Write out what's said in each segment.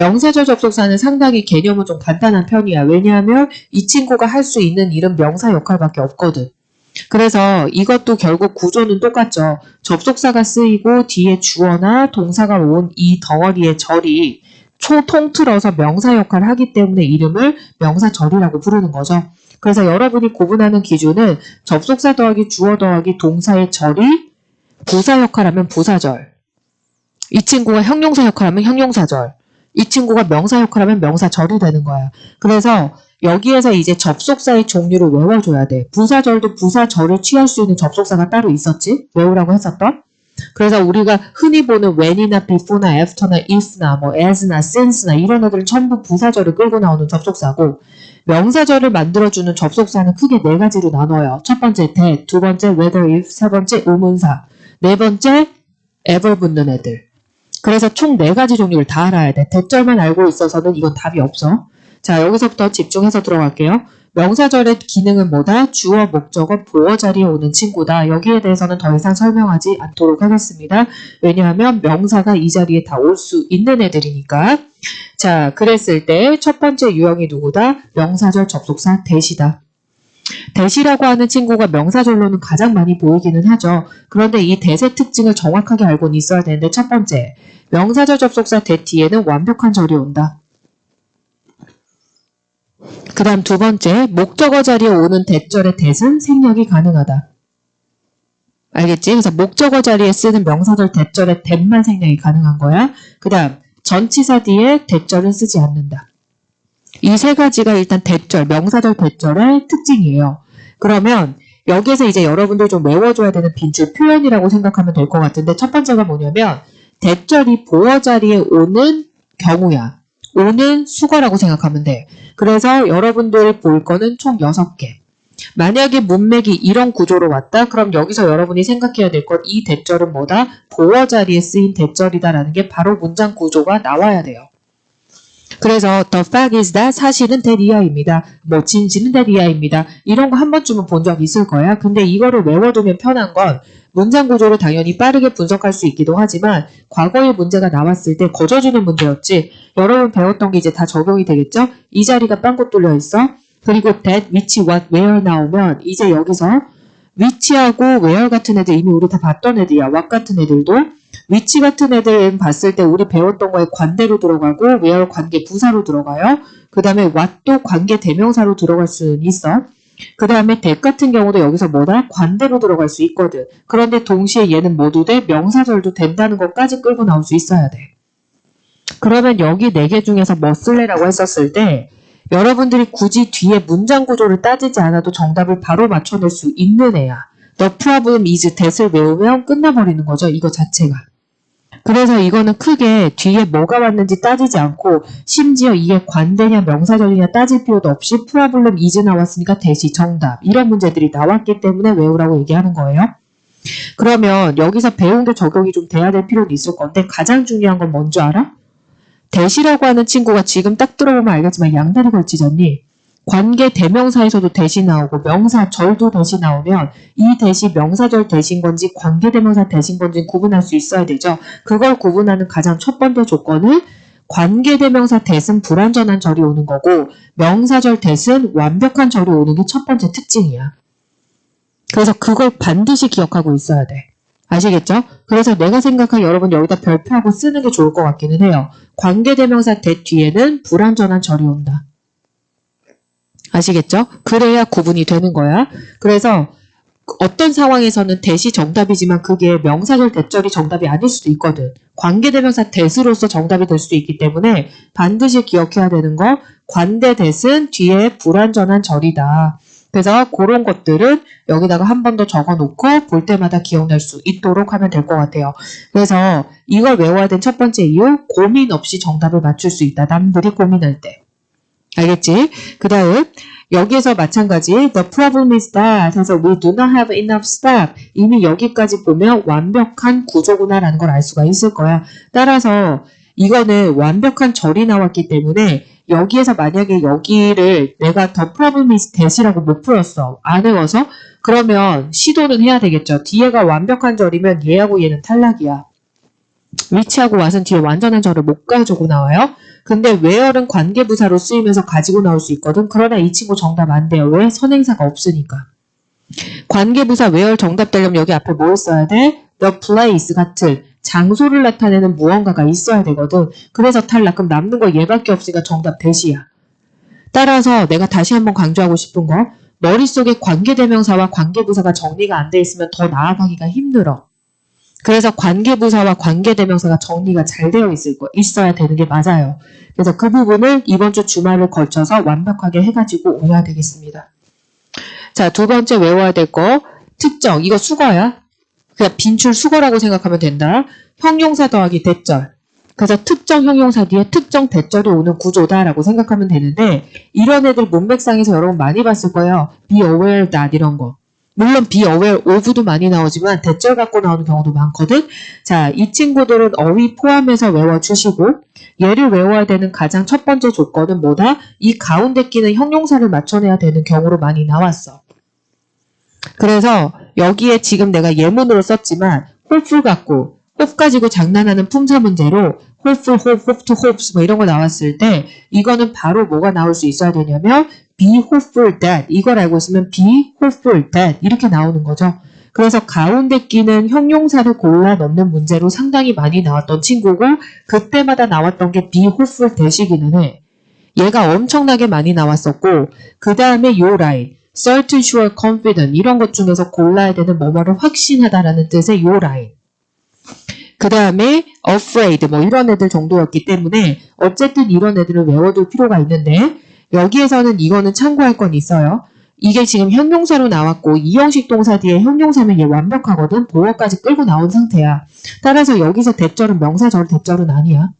명사절 접속사는 상당히 개념은 좀 간단한 편이야. 왜냐하면 이 친구가 할 수 있는 일은 명사 역할밖에 없거든. 그래서 이것도 결국 구조는 똑같죠. 접속사가 쓰이고 뒤에 주어나 동사가 온 이 덩어리의 절이 통틀어서 명사 역할을 하기 때문에 이름을 명사절이라고 부르는 거죠. 그래서 여러분이 구분하는 기준은 접속사 더하기 주어 더하기 동사의 절이 부사 역할하면 부사절, 이 친구가 형용사 역할하면 형용사절, 이 친구가 명사 역할하면 명사절이 되는 거야. 그래서 여기에서 이제 접속사의 종류를 외워줘야 돼. 부사절도 부사절을 취할 수 있는 접속사가 따로 있었지? 외우라고 했었던? 그래서 우리가 흔히 보는 when이나 before나 after나 if나 뭐 as나 since나 이런 애들은 전부 부사절을 끌고 나오는 접속사고, 명사절을 만들어주는 접속사는 크게 네 가지로 나눠요. 첫 번째 that, 두 번째 whether, if, 세 번째 의문사, 네 번째 ever 붙는 애들. 그래서 총 네 가지 종류를 다 알아야 돼. 대절만 알고 있어서는 이건 답이 없어. 자, 여기서부터 집중해서 들어갈게요. 명사절의 기능은 뭐다? 주어, 목적어, 보어 자리에 오는 친구다. 여기에 대해서는 더 이상 설명하지 않도록 하겠습니다. 왜냐하면 명사가 이 자리에 다 올 수 있는 애들이니까. 자, 그랬을 때 첫 번째 유형이 누구다? 명사절 접속사 that이다. that이라고 하는 친구가 명사절로는 가장 많이 보이기는 하죠. 그런데 이 that의 특징을 정확하게 알고는 있어야 되는데, 첫 번째, 명사절 접속사 that 뒤에는 완벽한 절이 온다. 그 다음 두 번째, 목적어 자리에 오는 that절의 that은 생략이 가능하다. 알겠지? 그래서 목적어 자리에 쓰는 명사절 that절의 that만 생략이 가능한 거야. 그 다음 전치사 뒤에 that절은 쓰지 않는다. 이 세 가지가 일단 that절, 명사절 that절의 특징이에요. 그러면 여기에서 이제 여러분들 좀 외워줘야 되는 빈줄 표현이라고 생각하면 될 것 같은데, 첫 번째가 뭐냐면 that절이 보어 자리에 오는 경우야. 오는 수거라고 생각하면 돼. 그래서 여러분들이 볼 거는 총 6개. 만약에 문맥이 이런 구조로 왔다? 그럼 여기서 여러분이 생각해야 될 것, 이 that절은 뭐다? 보어 자리에 쓰인 that절이다라는 게 바로 문장 구조가 나와야 돼요. 그래서 the fact is that 사실은 that 이하입니다. 뭐 진실은 that 이하입니다. 이런 거 한 번쯤은 본 적 있을 거야. 근데 이거를 외워두면 편한 건 문장 구조를 당연히 빠르게 분석할 수 있기도 하지만 과거의 문제가 나왔을 때 거저주는 문제였지. 여러분 배웠던 게 이제 다 적용이 되겠죠? 이 자리가 빵꾸 뚫려 있어. 그리고 that, which, what, where 나오면 이제 여기서 which하고 where 같은 애들 이미 우리 다 봤던 애들이야. what 같은 애들도 which 같은 애들은 봤을 때 우리 배웠던 거에 관대로 들어가고 where 관계 부사로 들어가요. 그 다음에 what도 관계 대명사로 들어갈 수는 있어. 그 다음에 that 같은 경우도 여기서 뭐다? 관대로 들어갈 수 있거든. 그런데 동시에 얘는 모두 돼 명사절도 된다는 것까지 끌고 나올 수 있어야 돼. 그러면 여기 4개 중에서 뭐 쓸래라고 했었을 때 여러분들이 굳이 뒤에 문장 구조를 따지지 않아도 정답을 바로 맞춰낼 수 있는 애야. The problem is that을 외우면 끝나버리는 거죠. 이거 자체가. 그래서 이거는 크게 뒤에 뭐가 왔는지 따지지 않고 심지어 이게 관대냐 명사절이냐 따질 필요도 없이 problem is 나왔으니까 that이 정답. 이런 문제들이 나왔기 때문에 외우라고 얘기하는 거예요. 그러면 여기서 배운 게 적용이 좀 돼야 될 필요는 있을 건데 가장 중요한 건 뭔지 알아? that이라고 하는 친구가 지금 딱 들어보면 알겠지만 양다리 걸치잖니. 관계 대명사에서도 that이 나오고 명사절도 that이 나오면 이 that이 명사절 that인 건지 관계 대명사 that인 건지 구분할 수 있어야 되죠. 그걸 구분하는 가장 첫 번째 조건은 관계 대명사 that은 불완전한 절이 오는 거고 명사절 that은 완벽한 절이 오는 게 첫 번째 특징이야. 그래서 그걸 반드시 기억하고 있어야 돼. 아시겠죠? 그래서 내가 생각한 여러분 여기다 별표하고 쓰는 게 좋을 것 같기는 해요. 관계대명사 that 뒤에는 불완전한 절이 온다. 아시겠죠? 그래야 구분이 되는 거야. 그래서 어떤 상황에서는 that이 정답이지만 그게 명사절 that절이 정답이 아닐 수도 있거든. 관계대명사 that으로서 정답이 될 수도 있기 때문에 반드시 기억해야 되는 거 관대 that은 뒤에 불완전한 절이다. 그래서 그런 것들은 여기다가 한 번 더 적어놓고 볼 때마다 기억날 수 있도록 하면 될 것 같아요. 그래서 이걸 외워야 된 첫 번째 이유, 고민 없이 정답을 맞출 수 있다. 남들이 고민할 때. 알겠지? 그 다음 여기에서 마찬가지 The problem is that 해서 we do not have enough staff. 이미 여기까지 보면 완벽한 구조구나 라는 걸 알 수가 있을 거야. 따라서 이거는 완벽한 절이 나왔기 때문에 여기에서 만약에 여기를 내가 the problem is that이라고 못 풀었어. 안 외워서? 그러면 시도는 해야 되겠죠. 뒤에가 완벽한 절이면 얘하고 얘는 탈락이야. which하고 what은 뒤에 완전한 절을 못 가지고 나와요. 근데 where은 관계부사로 쓰이면서 가지고 나올 수 있거든. 그러나 이 친구 정답 안 돼요. 왜? 선행사가 없으니까. 관계부사 where 정답 되려면 여기 앞에 뭘 써야 돼? the place 같은 장소를 나타내는 무언가가 있어야 되거든. 그래서 탈락. 그럼 남는 거 얘밖에 없으니까 정답 대시야. 따라서 내가 다시 한번 강조하고 싶은 거, 머릿속에 관계대명사와 관계부사가 정리가 안 돼 있으면 더 나아가기가 힘들어. 그래서 관계부사와 관계대명사가 정리가 잘 되어 있어야 되는 게 맞아요. 그래서 그 부분을 이번 주 주말을 걸쳐서 완벽하게 해가지고 오셔야 되겠습니다. 자, 두 번째 외워야 될 거, 특정. 이거 수거야. 그냥 빈출 수거라고 생각하면 된다. 형용사 더하기 대절. 그래서 특정 형용사 뒤에 특정 대절이 오는 구조다라고 생각하면 되는데, 이런 애들 문맥상에서 여러분 많이 봤을 거예요. be aware that 이런 거. 물론 be aware of도 많이 나오지만 대절 갖고 나오는 경우도 많거든. 자, 이 친구들은 어휘 포함해서 외워주시고, 얘를 외워야 되는 가장 첫 번째 조건은 뭐다? 이 가운데 끼는 형용사를 맞춰내야 되는 경우로 많이 나왔어. 그래서 여기에 지금 내가 예문으로 썼지만 hopeful 갖고 hope 가지고 장난하는 품사 문제로 hopeful, hope to hopes 뭐 이런 거 나왔을 때 이거는 바로 뭐가 나올 수 있어야 되냐면 be hopeful that 이걸 알고 있으면 be hopeful that 이렇게 나오는 거죠. 그래서 가운데 끼는 형용사를 골라 넣는 문제로 상당히 많이 나왔던 친구고 그때마다 나왔던 게 be hopeful that이기는 해. 얘가 엄청나게 많이 나왔었고 그 다음에 요 라인 certain, sure, confident 이런 것 중에서 골라야 되는 뭐뭐를 확신하다라는 뜻의 요 라인. 그 다음에 afraid 뭐 이런 애들 정도였기 때문에 어쨌든 이런 애들을 외워둘 필요가 있는데 여기에서는 이거는 참고할 건 있어요. 이게 지금 형용사로 나왔고 이형식 동사 뒤에 형용사면 얘 완벽하거든. 보어까지 끌고 나온 상태야. 따라서 여기서 대절은 명사절 대절은 아니야.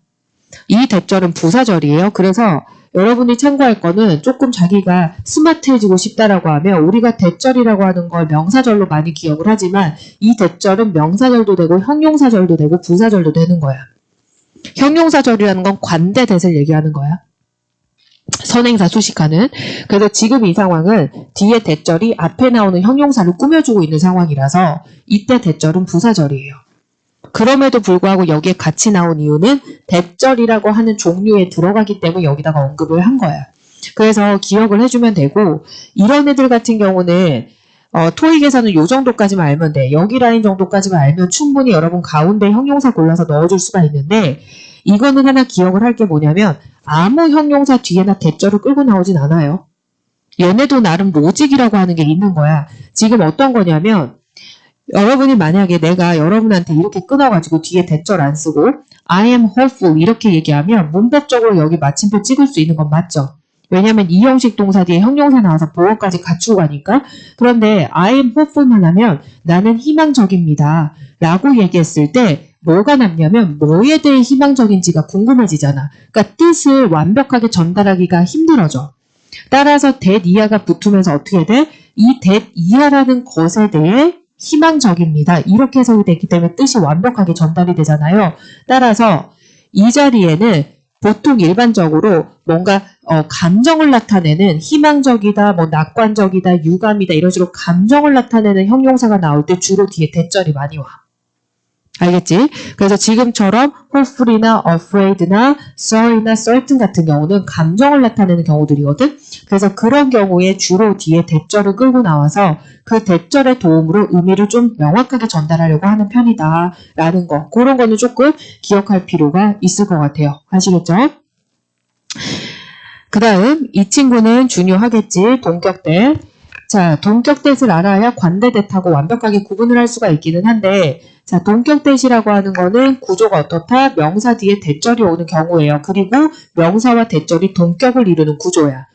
이 대절은 부사절이에요. 그래서 여러분이 참고할 거는 조금 자기가 스마트해지고 싶다라고 하면 우리가 대절이라고 하는 걸 명사절로 많이 기억을 하지만 이 대절은 명사절도 되고 형용사절도 되고 부사절도 되는 거야. 형용사절이라는 건 관대 대를 얘기하는 거야. 선행사 수식하는. 그래서 지금 이 상황은 뒤에 대절이 앞에 나오는 형용사를 꾸며주고 있는 상황이라서 이때 대절은 부사절이에요. 그럼에도 불구하고 여기에 같이 나온 이유는 대절이라고 하는 종류에 들어가기 때문에 여기다가 언급을 한 거야. 그래서 기억을 해주면 되고 이런 애들 같은 경우는 토익에서는 요 정도까지만 알면 돼. 여기 라인 정도까지만 알면 충분히 여러분 가운데 형용사 골라서 넣어줄 수가 있는데 이거는 하나 기억을 할 게 뭐냐면 아무 형용사 뒤에나 대절을 끌고 나오진 않아요. 얘네도 나름 로직이라고 하는 게 있는 거야. 지금 어떤 거냐면 여러분이 만약에 내가 여러분한테 이렇게 끊어가지고 뒤에 대절 안 쓰고 I am hopeful 이렇게 얘기하면 문법적으로 여기 마침표 찍을 수 있는 건 맞죠? 왜냐면 이 형식 동사 뒤에 형용사 나와서 보어까지 갖추고 가니까. 그런데 I am hopeful만 하면 나는 희망적입니다 라고 얘기했을 때 뭐가 남냐면 뭐에 대해 희망적인지가 궁금해지잖아. 그러니까 뜻을 완벽하게 전달하기가 힘들어져. 따라서 that 이하가 붙으면서 어떻게 돼? 이 that 이하라는 것에 대해 희망적입니다. 이렇게 해석이 됐기 때문에 뜻이 완벽하게 전달이 되잖아요. 따라서 이 자리에는 보통 일반적으로 뭔가 감정을 나타내는 희망적이다, 뭐 낙관적이다, 유감이다 이런 식으로 감정을 나타내는 형용사가 나올 때 주로 뒤에 대절이 많이 와. 알겠지? 그래서 지금처럼 hopefully나 afraid나 sorry나 certain 같은 경우는 감정을 나타내는 경우들이거든. 그래서 그런 경우에 주로 뒤에 대절을 끌고 나와서 그 대절의 도움으로 의미를 좀 명확하게 전달하려고 하는 편이다 라는 거. 그런 거는 조금 기억할 필요가 있을 것 같아요. 아시겠죠? 그 다음 이 친구는 중요하겠지. 동격대. 자, 동격대를 알아야 관대대하고 완벽하게 구분을 할 수가 있기는 한데 자, 동격대시라고 하는 거는 구조가 어떻다? 명사 뒤에 대절이 오는 경우예요. 그리고 명사와 대절이 동격을 이루는 구조야.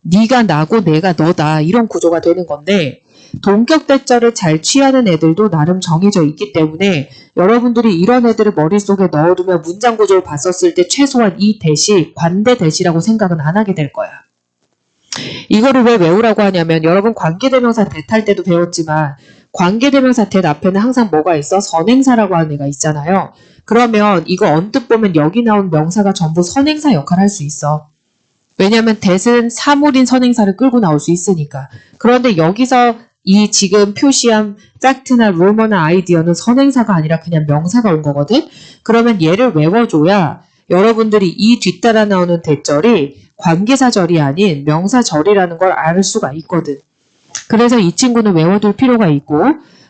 네가 나고 내가 너다 이런 구조가 되는 건데 동격 대절을 잘 취하는 애들도 나름 정해져 있기 때문에 여러분들이 이런 애들을 머릿속에 넣어두면 문장 구조를 봤었을 때 최소한 이 대시, 관대 대시라고 생각은 안 하게 될 거야. 이거를 왜 외우라고 하냐면 여러분 관계대명사 대 탈 때도 배웠지만 관계대명사 대 앞에는 항상 뭐가 있어? 선행사라고 하는 애가 있잖아요. 그러면 이거 언뜻 보면 여기 나온 명사가 전부 선행사 역할을 할 수 있어. 왜냐하면 that은 사물인 선행사를 끌고 나올 수 있으니까. 그런데 여기서 이 지금 표시한 팩트나 루머나 아이디어는 선행사가 아니라 그냥 명사가 온 거거든. 그러면 얘를 외워줘야 여러분들이 이 뒤따라 나오는 대절이 관계사절이 아닌 명사절이라는 걸 알 수가 있거든. 그래서 이 친구는 외워둘 필요가 있고,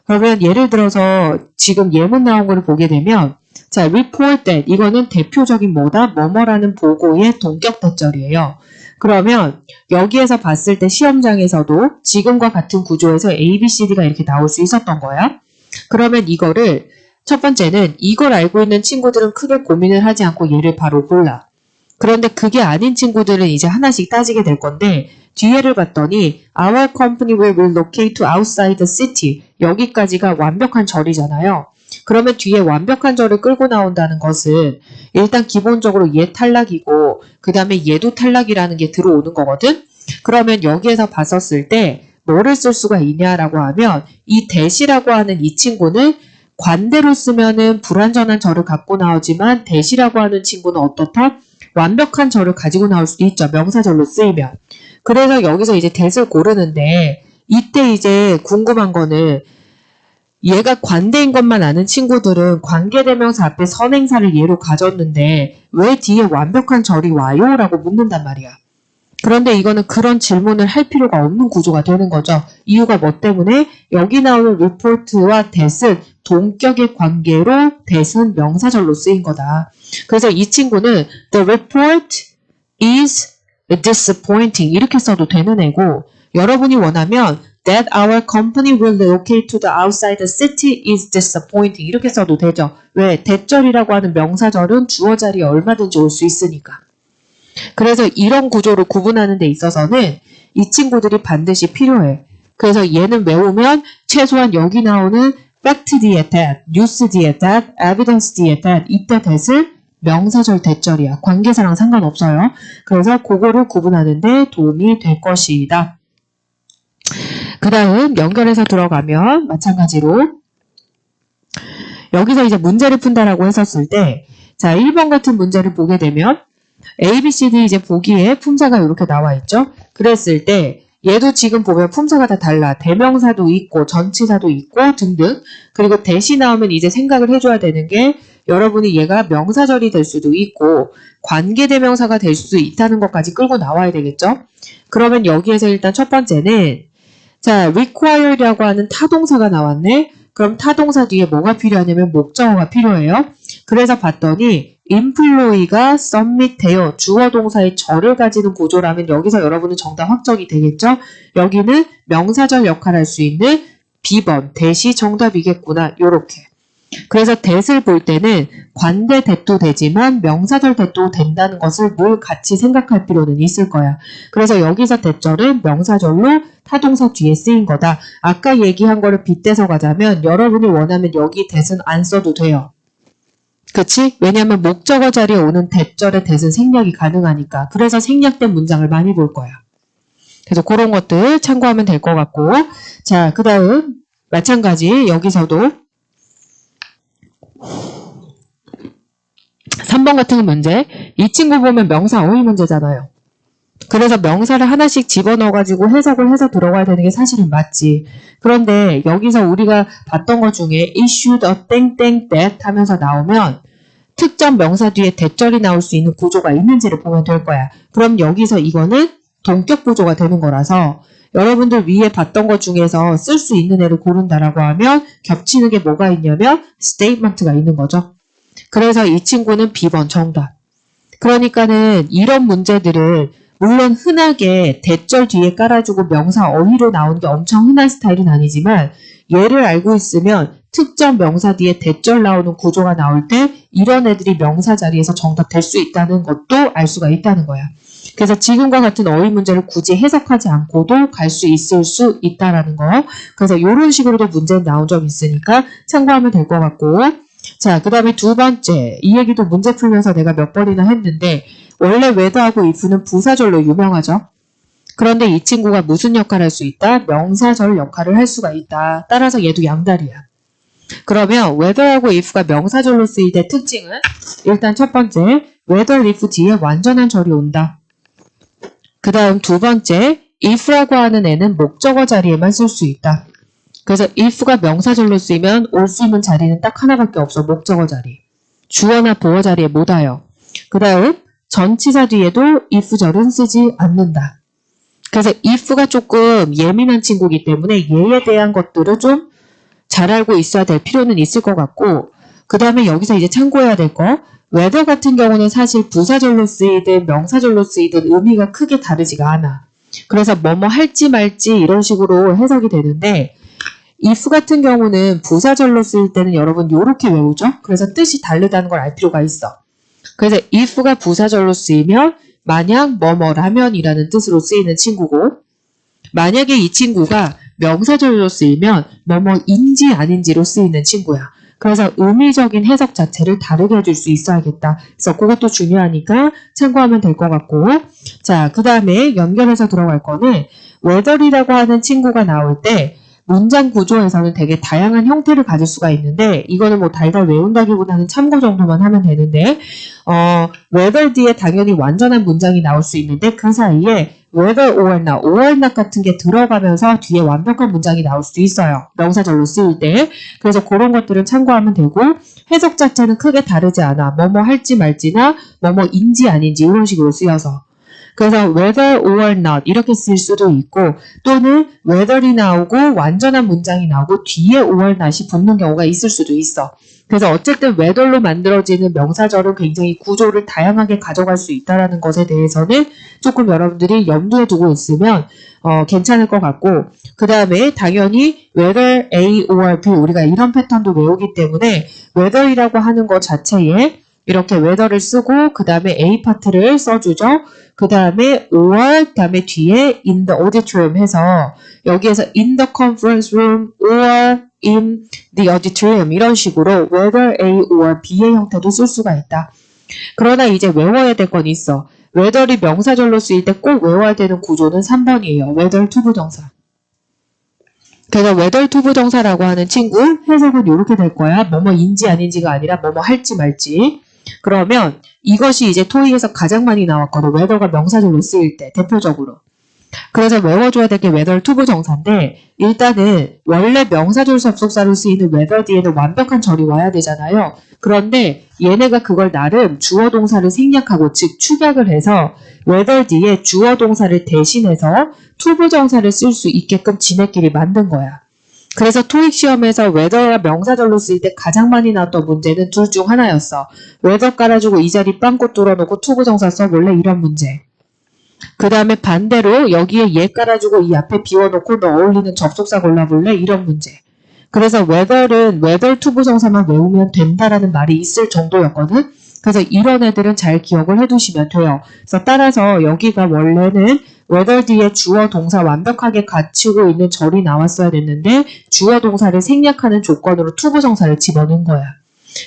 그러면 예를 들어서 지금 예문 나온 거를 보게 되면, 자, report that 이거는 대표적인 뭐다? 뭐뭐라는 보고의 동격 대절이에요. 그러면 여기에서 봤을 때 시험장에서도 지금과 같은 구조에서 A, B, C, D가 이렇게 나올 수 있었던 거야. 그러면 이거를 첫 번째는 이걸 알고 있는 친구들은 크게 고민을 하지 않고 얘를 바로 골라. 그런데 그게 아닌 친구들은 이제 하나씩 따지게 될 건데 뒤에를 봤더니 Our company will relocate to outside the city 여기까지가 완벽한 절이잖아요. 그러면 뒤에 완벽한 절을 끌고 나온다는 것은 일단 기본적으로 얘 탈락이고 그 다음에 얘도 탈락이라는 게 들어오는 거거든. 그러면 여기에서 봤었을 때 뭐를 쓸 수가 있냐라고 하면 이 대시라고 하는 이 친구는 관대로 쓰면은 불완전한 절을 갖고 나오지만 대시라고 하는 친구는 어떻다? 완벽한 절을 가지고 나올 수도 있죠. 명사절로 쓰이면. 그래서 여기서 이제 대를 고르는데 이때 이제 궁금한 거는 얘가 관대인 것만 아는 친구들은 관계대명사 앞에 선행사를 예로 가졌는데 왜 뒤에 완벽한 절이 와요? 라고 묻는단 말이야. 그런데 이거는 그런 질문을 할 필요가 없는 구조가 되는 거죠. 이유가 뭐 때문에? 여기 나오는 report와 that은 동격의 관계로 that은 명사절로 쓰인 거다. 그래서 이 친구는 the report is disappointing 이렇게 써도 되는 애고 여러분이 원하면 that our company will relocate to the outside the city is disappointing 이렇게 써도 되죠. 왜? 대절이라고 하는 명사절은 주어 자리에 얼마든지 올 수 있으니까. 그래서 이런 구조를 구분하는 데 있어서는 이 친구들이 반드시 필요해. 그래서 얘는 외우면 최소한 여기 나오는 fact 뒤에 that, news 뒤에 that, evidence 뒤에 that 이때 that을 명사절 대절이야. 관계사랑 상관없어요. 그래서 그거를 구분하는 데 도움이 될 것이다. 그 다음 연결해서 들어가면 마찬가지로 여기서 이제 문제를 푼다라고 했었을 때 자 1번 같은 문제를 보게 되면 A, B, C, D 이제 보기에 품사가 이렇게 나와 있죠. 그랬을 때 얘도 지금 보면 품사가 다 달라. 대명사도 있고 전치사도 있고 등등. 그리고 대시 나오면 이제 생각을 해줘야 되는 게 여러분이 얘가 명사절이 될 수도 있고 관계대명사가 될 수도 있다는 것까지 끌고 나와야 되겠죠. 그러면 여기에서 일단 첫 번째는 자 require라고 하는 타동사가 나왔네. 그럼 타동사 뒤에 뭐가 필요하냐면 목적어가 필요해요. 그래서 봤더니 employee가 submit 돼요. 주어 동사의 절을 가지는 구조라면 여기서 여러분은 정답 확정이 되겠죠? 여기는 명사절 역할을 할 수 있는 B번, 대시 정답이겠구나. 요렇게. 그래서 that을 볼 때는 관대 that도 되지만 명사절 that도 된다는 것을 늘 같이 생각할 필요는 있을 거야. 그래서 여기서 that절은 명사절로 타동사 뒤에 쓰인 거다. 아까 얘기한 거를 빗대서 가자면 여러분이 원하면 여기 that은 안 써도 돼요. 그치? 왜냐면 목적어 자리에 오는 that절의 that은 생략이 가능하니까. 그래서 생략된 문장을 많이 볼 거야. 그래서 그런 것들 참고하면 될 것 같고. 자, 그 다음 마찬가지 여기서도 3번 같은 문제. 이 친구 보면 명사 어휘 문제잖아요. 그래서 명사를 하나씩 집어넣어가지고 해석을 해서 들어가야 되는 게 사실은 맞지. 그런데 여기서 우리가 봤던 것 중에 issued a 땡땡 that 하면서 나오면 특정 명사 뒤에 대절이 나올 수 있는 구조가 있는지를 보면 될 거야. 그럼 여기서 이거는 동격 구조가 되는 거라서 여러분들 위에 봤던 것 중에서 쓸 수 있는 애를 고른다라고 하면 겹치는 게 뭐가 있냐면 statement가 있는 거죠. 그래서 이 친구는 B번 정답. 그러니까는 이런 문제들을 물론 흔하게 대절 뒤에 깔아주고 명사 어휘로 나오는 게 엄청 흔한 스타일은 아니지만 얘를 알고 있으면 특정 명사 뒤에 대절 나오는 구조가 나올 때 이런 애들이 명사 자리에서 정답 될 수 있다는 것도 알 수가 있다는 거야. 그래서 지금과 같은 어휘 문제를 굳이 해석하지 않고도 갈 수 있을 수 있다라는 거. 그래서 이런 식으로도 문제 나온 적이 있으니까 참고하면 될 것 같고. 자, 그 다음에 두 번째. 이 얘기도 문제 풀면서 내가 몇 번이나 했는데 원래 whether하고 if는 부사절로 유명하죠. 그런데 이 친구가 무슨 역할을 할 수 있다? 명사절 역할을 할 수가 있다. 따라서 얘도 양다리야. 그러면 whether하고 if가 명사절로 쓰일 때 특징은 일단 첫 번째, whether if 뒤에 완전한 절이 온다. 그 다음 두 번째, if라고 하는 애는 목적어 자리에만 쓸 수 있다. 그래서 if가 명사절로 쓰이면 올 수 있는 자리는 딱 하나밖에 없어. 목적어 자리. 주어나 보어 자리에 못 와요. 그 다음 전치사 뒤에도 if절은 쓰지 않는다. 그래서 if가 조금 예민한 친구이기 때문에 얘에 대한 것들을 좀 잘 알고 있어야 될 필요는 있을 것 같고, 그 다음에 여기서 이제 참고해야 될 거, whether 같은 경우는 사실 부사절로 쓰이든 명사절로 쓰이든 의미가 크게 다르지가 않아. 그래서 뭐뭐 할지 말지 이런 식으로 해석이 되는데, if 같은 경우는 부사절로 쓰일 때는 여러분 요렇게 외우죠? 그래서 뜻이 다르다는 걸 알 필요가 있어. 그래서 if가 부사절로 쓰이면 만약 뭐뭐라면 이라는 뜻으로 쓰이는 친구고, 만약에 이 친구가 명사절로 쓰이면 뭐뭐인지 아닌지로 쓰이는 친구야. 그래서 의미적인 해석 자체를 다르게 해줄 수 있어야겠다. 그래서 그것도 중요하니까 참고하면 될 것 같고, 자, 그 다음에 연결해서 들어갈 거는 whether이라고 하는 친구가 나올 때 문장 구조에서는 되게 다양한 형태를 가질 수가 있는데, 이거는 뭐 달달 외운다기보다는 참고 정도만 하면 되는데, whether 뒤에 당연히 완전한 문장이 나올 수 있는데, 그 사이에 whether or not 같은 게 들어가면서 뒤에 완벽한 문장이 나올 수도 있어요. 명사절로 쓰일 때. 그래서 그런 것들은 참고하면 되고, 해석 자체는 크게 다르지 않아. 뭐뭐 할지 말지나 뭐뭐인지 아닌지 이런 식으로 쓰여서. 그래서 whether or not 이렇게 쓸 수도 있고, 또는 whether이 나오고 완전한 문장이 나오고 뒤에 or not이 붙는 경우가 있을 수도 있어. 그래서 어쨌든 whether로 만들어지는 명사절은 굉장히 구조를 다양하게 가져갈 수 있다는 것에 대해서는 조금 여러분들이 염두에 두고 있으면 괜찮을 것 같고, 그 다음에 당연히 whether A or B 우리가 이런 패턴도 외우기 때문에 whether이라고 하는 것 자체에 이렇게 whether를 쓰고 그 다음에 A 파트를 써주죠. 그 다음에 or, 그 다음에 뒤에 in the auditorium 해서 여기에서 in the conference room or in the auditorium 이런 식으로 whether A or B의 형태도 쓸 수가 있다. 그러나 이제 외워야 될 건 있어. whether이 명사절로 쓰일 때 꼭 외워야 되는 구조는 3번이에요. whether 투부정사. 그래서 whether 투부정사라고 하는 친구 해석은 이렇게 될 거야. 뭐뭐인지 아닌지가 아니라 뭐뭐 할지 말지. 그러면 이것이 이제 토익에서 가장 많이 나왔거든. whether가 명사절로 쓰일 때 대표적으로. 그래서 외워줘야 될 게 whether 투부정사인데, 일단은 원래 명사절 접속사로 쓰이는 whether 뒤에는 완벽한 절이 와야 되잖아요. 그런데 얘네가 그걸 나름 주어 동사를 생략하고 즉 축약을 해서 whether 뒤에 주어 동사를 대신해서 투부정사를 쓸 수 있게끔 지네끼리 만든 거야. 그래서 토익 시험에서 whether가 명사절로 쓰일 때 가장 많이 나왔던 문제는 둘 중 하나였어. whether 깔아주고 이 자리 빵꾸 뚫어놓고 투부정사 써볼래? 이런 문제. 그 다음에 반대로 여기에 얘 깔아주고 이 앞에 비워놓고 너 어울리는 접속사 골라볼래? 이런 문제. 그래서 whether은 whether 투부정사만 외우면 된다라는 말이 있을 정도였거든. 그래서 이런 애들은 잘 기억을 해두시면 돼요. 그래서 따라서 여기가 원래는 whether 뒤에 주어 동사 완벽하게 갖추고 있는 절이 나왔어야 됐는데 주어 동사를 생략하는 조건으로 투부정사를 집어넣은 거야.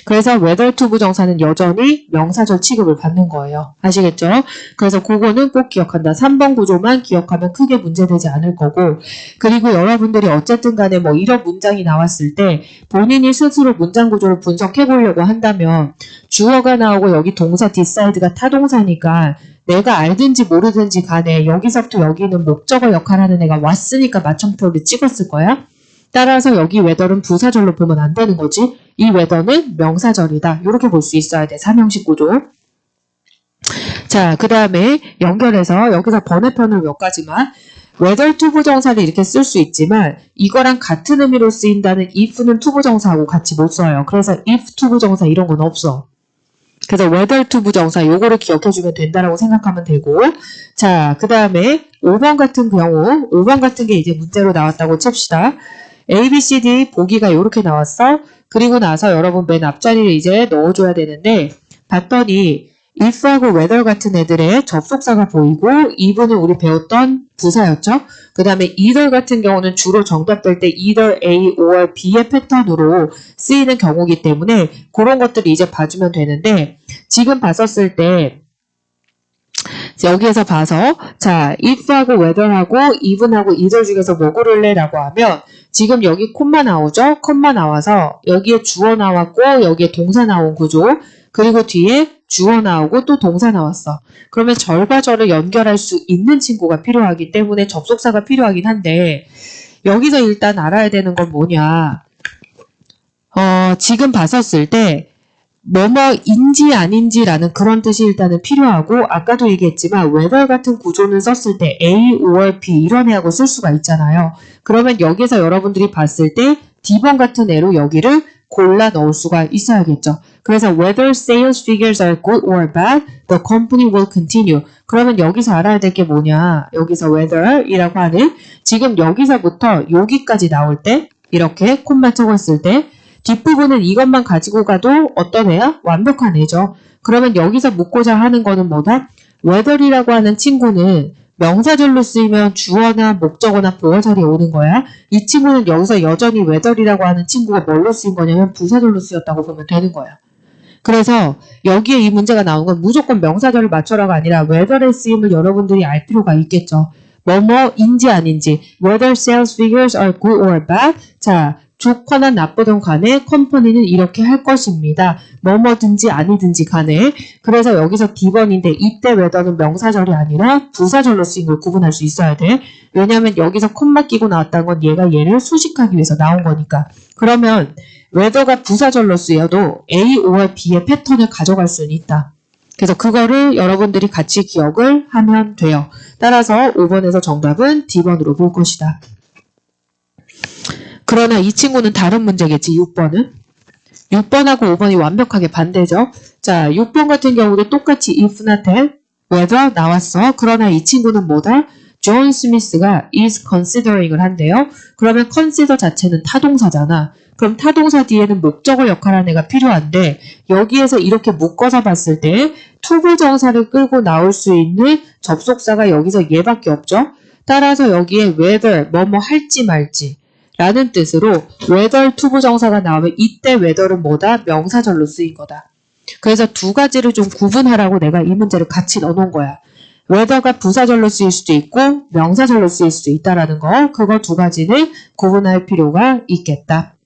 그래서 whether 투부정사는 여전히 명사절 취급을 받는 거예요. 아시겠죠? 그래서 그거는 꼭 기억한다. 3번 구조만 기억하면 크게 문제되지 않을 거고, 그리고 여러분들이 어쨌든 간에 뭐 이런 문장이 나왔을 때 본인이 스스로 문장 구조를 분석해 보려고 한다면 주어가 나오고 여기 동사 decide가 타동사니까 내가 알든지 모르든지 간에 여기서부터 여기는 목적어 역할하는 애가 왔으니까 맞춤표를 찍었을 거야. 따라서 여기 whether는 부사절로 보면 안 되는 거지. 이 whether는 명사절이다. 이렇게 볼 수 있어야 돼. 삼형식 구조. 자, 그 다음에 연결해서 여기서 번외편을 몇 가지만 whether 투부정사를 이렇게 쓸 수 있지만 이거랑 같은 의미로 쓰인다는 if는 투부정사하고 같이 못 써요. 그래서 if 투부정사 이런 건 없어. 그래서 whether 투부정사 요거를 기억해주면 된다라고 생각하면 되고, 자, 그 다음에 5번 같은 경우 5번 같은 게 이제 문제로 나왔다고 칩시다. A, B, C, D 보기가 이렇게 나왔어. 그리고 나서 여러분 맨 앞자리를 이제 넣어줘야 되는데 봤더니 if하고 whether 같은 애들의 접속사가 보이고 eve는 우리 배웠던 부사였죠. 그 다음에 either 같은 경우는 주로 정답될 때 either A or B의 패턴으로 쓰이는 경우이기 때문에 그런 것들을 이제 봐주면 되는데, 지금 봤었을 때 여기에서 봐서 자 if하고 whether하고 even하고 either 중에서 뭐 고를래? 라고 하면 지금 여기 콤마 나오죠? 콤마 나와서 여기에 주어 나왔고 여기에 동사 나온 구조, 그리고 뒤에 주어 나오고 또 동사 나왔어. 그러면 절과 절을 연결할 수 있는 친구가 필요하기 때문에 접속사가 필요하긴 한데, 여기서 일단 알아야 되는 건 뭐냐, 지금 봤었을 때 뭐뭐인지 아닌지라는 그런 뜻이 일단은 필요하고 아까도 얘기했지만 whether 같은 구조는 썼을 때 A or B 이런 애하고 쓸 수가 있잖아요. 그러면 여기서 여러분들이 봤을 때 D번 같은 애로 여기를 골라 넣을 수가 있어야겠죠. 그래서 whether sales figures are good or bad, the company will continue. 그러면 여기서 알아야 될 게 뭐냐. 여기서 whether이라고 하는 지금 여기서부터 여기까지 나올 때 이렇게 콤마 적었을 때 뒷부분은 이것만 가지고 가도 어떤 애야? 완벽한 애죠. 그러면 여기서 묻고자 하는 거는 뭐다? whether이라고 하는 친구는 명사절로 쓰이면 주어나 목적어나 보어 자리에 오는 거야. 이 친구는 여기서 여전히 whether이라고 하는 친구가 뭘로 쓰인 거냐면 부사절로 쓰였다고 보면 되는 거야. 그래서 여기에 이 문제가 나온 건 무조건 명사절을 맞춰라가 아니라 whether의 쓰임을 여러분들이 알 필요가 있겠죠. 뭐뭐인지 아닌지 whether sales figures are good or bad. 자, 좋거나 나쁘든 간에 컴퍼니는 이렇게 할 것입니다. 뭐뭐든지 아니든지 간에. 그래서 여기서 D번인데 이때 whether는 명사절이 아니라 부사절로 쓰인 걸 구분할 수 있어야 돼. 왜냐하면 여기서 콤마 끼고 나왔다는 건 얘가 얘를 수식하기 위해서 나온 거니까. 그러면 whether가 부사절로 쓰여도 A or B의 패턴을 가져갈 수는 있다. 그래서 그거를 여러분들이 같이 기억을 하면 돼요. 따라서 5번에서 정답은 D번으로 볼 것이다. 그러나 이 친구는 다른 문제겠지, 6번은. 6번하고 5번이 완벽하게 반대죠. 자, 6번 같은 경우도 똑같이 if not then, whether 나왔어. 그러나 이 친구는 뭐다? 존 스미스가 is considering을 한대요. 그러면 consider 자체는 타동사잖아. 그럼 타동사 뒤에는 목적어 역할하는 애가 필요한데 여기에서 이렇게 묶어서 봤을 때 투부정사를 끌고 나올 수 있는 접속사가 여기서 얘밖에 없죠. 따라서 여기에 whether, 뭐뭐 할지 말지 라는 뜻으로 whether 투부정사가 나오면 이때 whether은 뭐다? 명사절로 쓰인 거다. 그래서 두 가지를 좀 구분하라고 내가 이 문제를 같이 넣어놓은 거야. whether가 부사절로 쓰일 수도 있고 명사절로 쓰일 수도 있다라는 거. 그거 두 가지는 구분할 필요가 있겠다.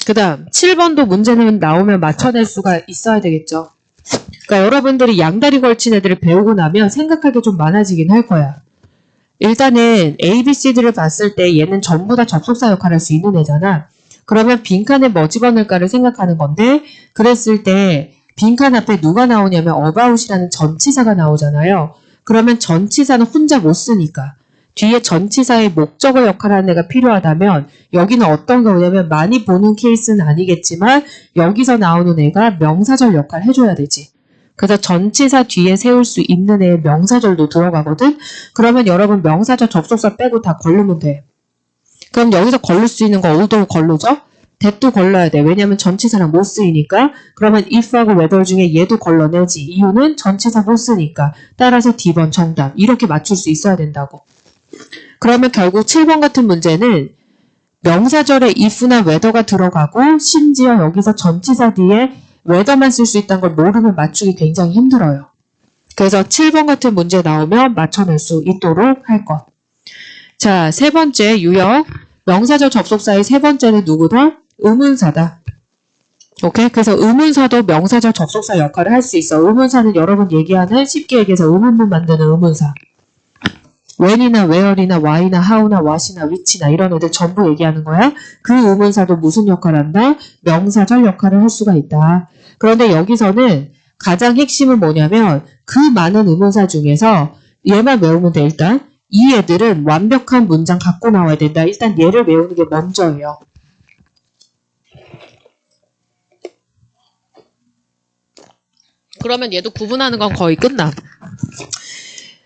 그 다음 7번도 문제는 나오면 맞춰낼 수가 있어야 되겠죠. 그러니까 여러분들이 양다리 걸친 애들을 배우고 나면 생각할 게 좀 많아지긴 할 거야. 일단은 A, B, C들을 봤을 때 얘는 전부 다 접속사 역할을 할 수 있는 애잖아. 그러면 빈칸에 뭐 집어넣을까를 생각하는 건데 그랬을 때 빈칸 앞에 누가 나오냐면 about이라는 전치사가 나오잖아요. 그러면 전치사는 혼자 못 쓰니까 뒤에 전치사의 목적어 역할을 하는 애가 필요하다면 여기는 어떤 경우냐면 많이 보는 케이스는 아니겠지만 여기서 나오는 애가 명사절 역할을 해줘야 되지. 그래서 전치사 뒤에 세울 수 있는 애의 명사절도 들어가거든. 그러면 여러분 명사절 접속사 빼고 다 걸르면 돼. 그럼 여기서 걸릴 수 있는 거 어디도 걸르죠? that도 걸러야 돼. 왜냐면 전치사랑 못 쓰이니까. 그러면 if하고 whether 중에 얘도 걸러내지. 이유는 전치사 못 쓰니까. 따라서 D번 정답. 이렇게 맞출 수 있어야 된다고. 그러면 결국 7번 같은 문제는 명사절에 if나 whether가 들어가고 심지어 여기서 전치사 뒤에 whether만 쓸 수 있다는 걸 모르면 맞추기 굉장히 힘들어요. 그래서 7번 같은 문제 나오면 맞춰낼 수 있도록 할 것. 자, 세 번째 유형. 명사절 접속사의 세 번째는 누구다? 의문사다. 오케이? 그래서 의문사도 명사절 접속사 역할을 할 수 있어. 의문사는 여러분 얘기하는 쉽게 얘기해서 의문문 만드는 의문사. when이나 where이나 why나 how나 what이나 which나 이런 애들 전부 얘기하는 거야. 그 의문사도 무슨 역할을 한다? 명사절 역할을 할 수가 있다. 그런데 여기서는 가장 핵심은 뭐냐면 그 많은 의문사 중에서 얘만 외우면 돼. 일단 이 애들은 완벽한 문장 갖고 나와야 된다. 일단 얘를 외우는 게 먼저예요. 그러면 얘도 구분하는 건 거의 끝나.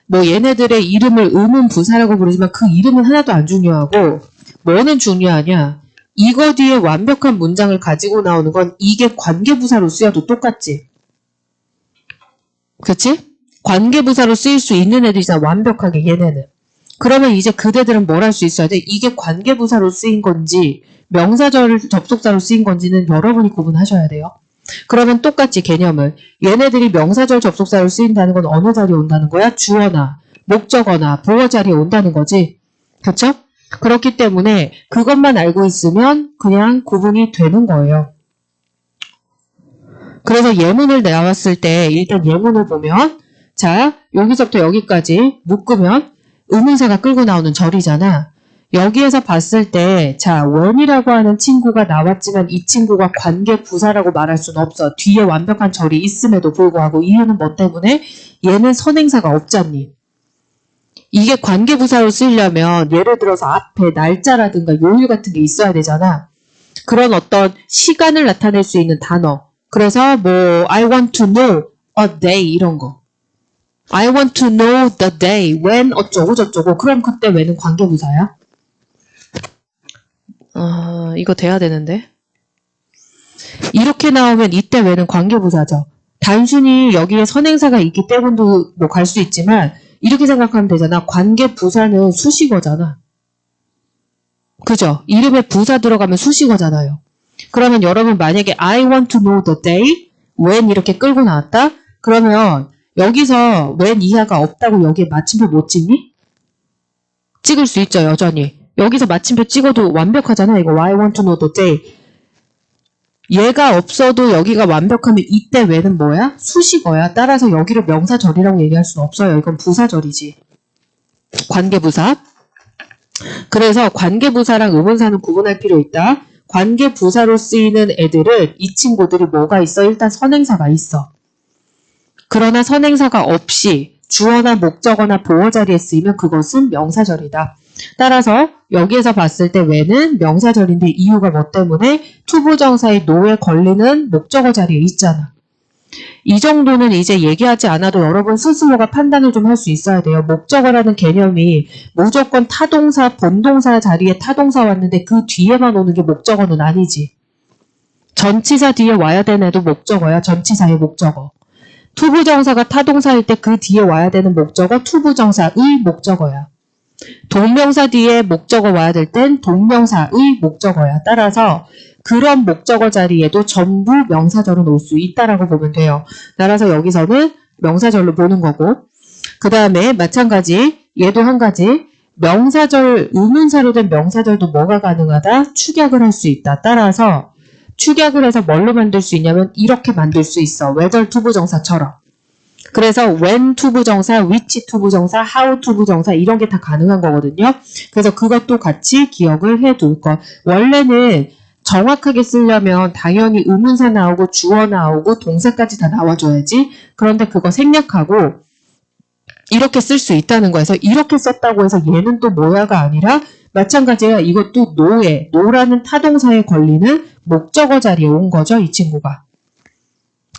뭐 얘네들의 이름을 의문부사라고 부르지만 그 이름은 하나도 안 중요하고 뭐는 중요하냐. 이거 뒤에 완벽한 문장을 가지고 나오는 건 이게 관계부사로 쓰여도 똑같지. 그치? 관계부사로 쓰일 수 있는 애들이잖아. 완벽하게 얘네는. 그러면 이제 그대들은 뭘 할 수 있어야 돼? 이게 관계부사로 쓰인 건지 명사절 접속사로 쓰인 건지는 여러분이 구분하셔야 돼요. 그러면 똑같이 개념을 얘네들이 명사절 접속사로 쓰인다는 건 어느 자리에 온다는 거야? 주어나 목적어나 보어 자리에 온다는 거지. 그렇죠? 그렇기 때문에 그것만 알고 있으면 그냥 구분이 되는 거예요. 그래서 예문을 나왔을 때 일단 예문을 보면 자 여기서부터 여기까지 묶으면 의문사가 끌고 나오는 절이잖아. 여기에서 봤을 때, 자, when이라고 하는 친구가 나왔지만 이 친구가 관계부사라고 말할 수는 없어. 뒤에 완벽한 절이 있음에도 불구하고 이유는 뭐 때문에? 얘는 선행사가 없잖니. 이게 관계부사로 쓰려면 예를 들어서 앞에 날짜라든가 요일 같은 게 있어야 되잖아. 그런 어떤 시간을 나타낼 수 있는 단어. 그래서 뭐 I want to know a day 이런 거. I want to know the day when 어쩌고 저쩌고. 그럼 그때 when은 관계부사야? 이거 돼야 되는데. 이렇게 나오면 이때 when은 관계부사죠. 단순히 여기에 선행사가 있기 때문도 뭐 갈 수 있지만 이렇게 생각하면 되잖아. 관계부사는 수식어잖아. 그죠? 이름에 부사 들어가면 수식어잖아요. 그러면 여러분 만약에 I want to know the day when 이렇게 끌고 나왔다? 그러면 여기서 when 이하가 없다고 여기에 마침표 못 찍니? 찍을 수 있죠, 여전히. 여기서 마침표 찍어도 완벽하잖아. 이거 I want to know the day. 얘가 없어도 여기가 완벽하면 이때 when은 뭐야? 수식어야. 따라서 여기를 명사절이라고 얘기할 수는 없어요. 이건 부사절이지. 관계부사. 그래서 관계부사랑 의문사는 구분할 필요 있다. 관계부사로 쓰이는 애들은 이 친구들이 뭐가 있어? 일단 선행사가 있어. 그러나 선행사가 없이 주어나 목적어나 보어 자리에 쓰이면 그것은 명사절이다. 따라서 여기에서 봤을 때 when은 명사절인데 이유가 뭐 때문에 투부정사의 no에 걸리는 목적어 자리에 있잖아. 이 정도는 이제 얘기하지 않아도 여러분 스스로가 판단을 좀 할 수 있어야 돼요. 목적어라는 개념이 무조건 타동사, 본동사 자리에 타동사 왔는데 그 뒤에만 오는 게 목적어는 아니지. 전치사 뒤에 와야 되는 애도 목적어야. 전치사의 목적어. 투부정사가 타동사일 때 그 뒤에 와야 되는 목적어 투부정사의 목적어야. 동명사 뒤에 목적어 와야 될 땐 동명사의 목적어야. 따라서 그런 목적어 자리에도 전부 명사절은 올 수 있다라고 보면 돼요. 따라서 여기서는 명사절로 보는 거고, 그 다음에 마찬가지 얘도 한 가지 명사절, 의문사로 된 명사절도 뭐가 가능하다? 축약을 할 수 있다. 따라서 축약을 해서 뭘로 만들 수 있냐면 이렇게 만들 수 있어. whether 투부정사처럼. 그래서 when 투부정사, which 투부정사, how 투부정사 이런 게 다 가능한 거거든요. 그래서 그것도 같이 기억을 해둘 것. 원래는 정확하게 쓰려면 당연히 의문사 나오고 주어 나오고 동사까지 다 나와줘야지. 그런데 그거 생략하고 이렇게 쓸 수 있다는 거에서 이렇게 썼다고 해서 얘는 또 뭐야가 아니라 마찬가지야. 이것도 no에, no라는 타동사에 걸리는 목적어 자리에 온 거죠. 이 친구가.